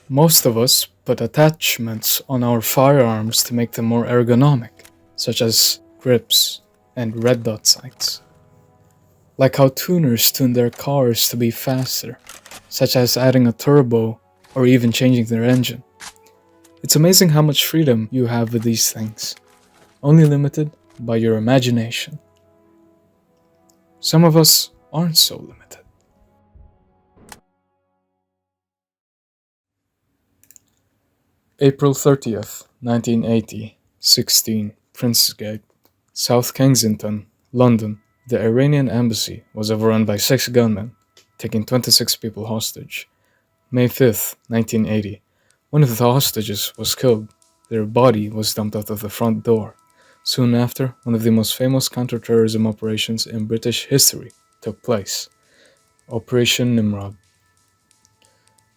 Most of us put attachments on our firearms to make them more ergonomic, such as grips and red dot sights. Like how tuners tune their cars to be faster, such as adding a turbo or even changing their engine. It's amazing how much freedom you have with these things, only limited by your imagination. Some of us aren't so limited. April 30th, 1980, 16, Prince's Gate, South Kensington, London. The Iranian embassy was overrun by 6 gunmen, taking 26 people hostage. May 5th, 1980, one of the hostages was killed. Their body was dumped out of the front door. Soon after, one of the most famous counterterrorism operations in British history took place. Operation Nimrod.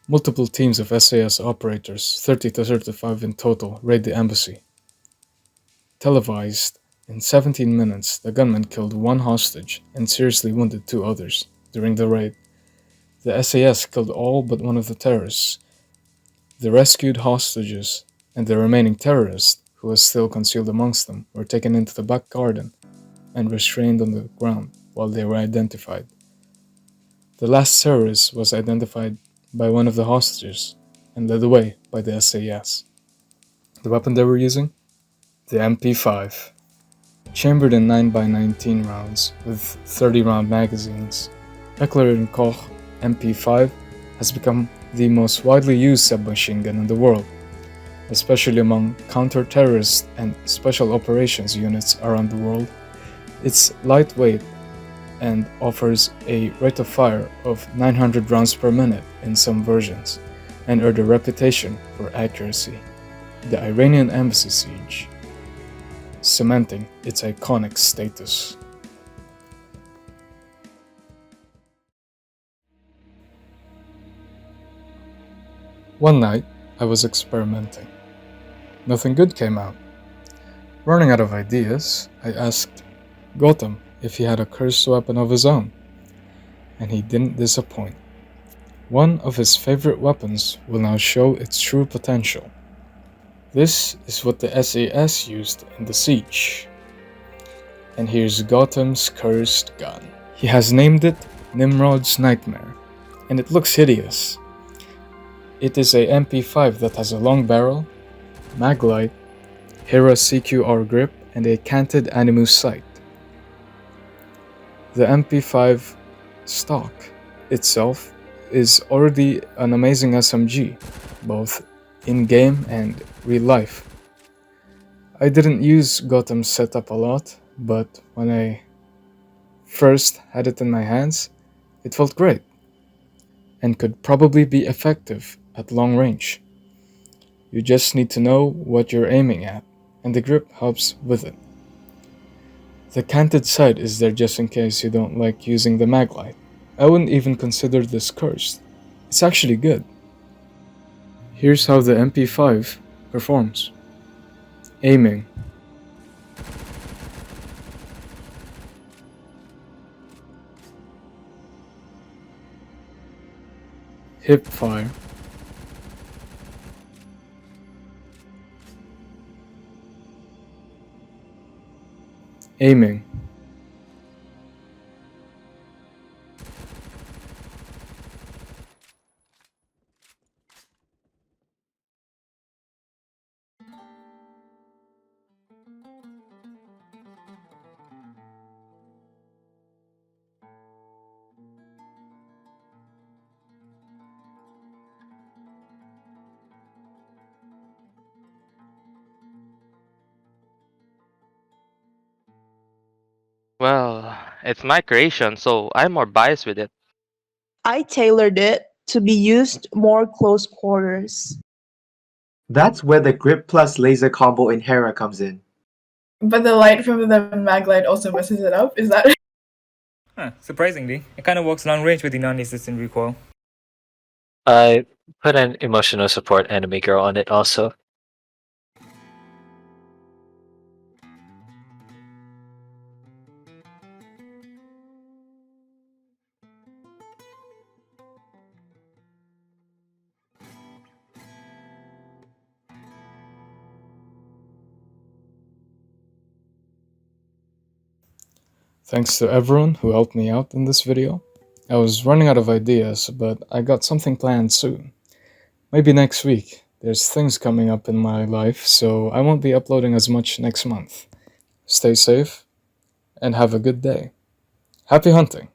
Multiple teams of SAS operators, 30 to 35 in total, raid the embassy. Televised, in 17 minutes, the gunmen killed one hostage and seriously wounded 2 others during the raid. The SAS killed all but one of the terrorists. The rescued hostages and the remaining terrorist, who was still concealed amongst them, were taken into the back garden and restrained on the ground while they were identified. The last terrorist was identified by one of the hostages and led away by the SAS. The weapon they were using? The MP5. Chambered in 9x19 rounds with 30-round magazines, Heckler & Koch MP5 has become the most widely used submachine gun in the world, especially among counter-terrorist and special operations units around the world. It's lightweight and offers a rate of fire of 900 rounds per minute in some versions, and earned a reputation for accuracy. The Iranian embassy siege, cementing its iconic status. One night, I was experimenting. Nothing good came out. Running out of ideas, I asked Gautam if he had a cursed weapon of his own, and he didn't disappoint. One of his favorite weapons will now show its true potential. This is what the SAS used in the siege. And here's Gautam's cursed gun. He has named it Nimrod's Nightmare, and it looks hideous. It is a MP5 that has a long barrel, maglite, Hera CQR grip, and a canted Animus sight. The MP5 stock itself is already an amazing SMG, both in-game and real life. I didn't use Gautam's setup a lot, but when I first had it in my hands, it felt great, and could probably be effective at long range. You just need to know what you're aiming at, and the grip helps with it. The canted sight is there just in case you don't like using the maglite. I wouldn't even consider this cursed. It's actually good. Here's how the MP5 performs. Aiming. Hip fire. Aiming. Well, it's my creation, so I'm more biased with it. I tailored it to be used more close quarters. That's where the grip plus laser combo in Hera comes in. But the light from the maglite also messes it up, is that? Surprisingly, it kind of works long range with the non-existent recoil. I put an emotional support anime girl on it also. Thanks to everyone who helped me out in this video. I was running out of ideas, but I got something planned soon. Maybe next week. There's things coming up in my life, so I won't be uploading as much next month. Stay safe, and have a good day. Happy hunting!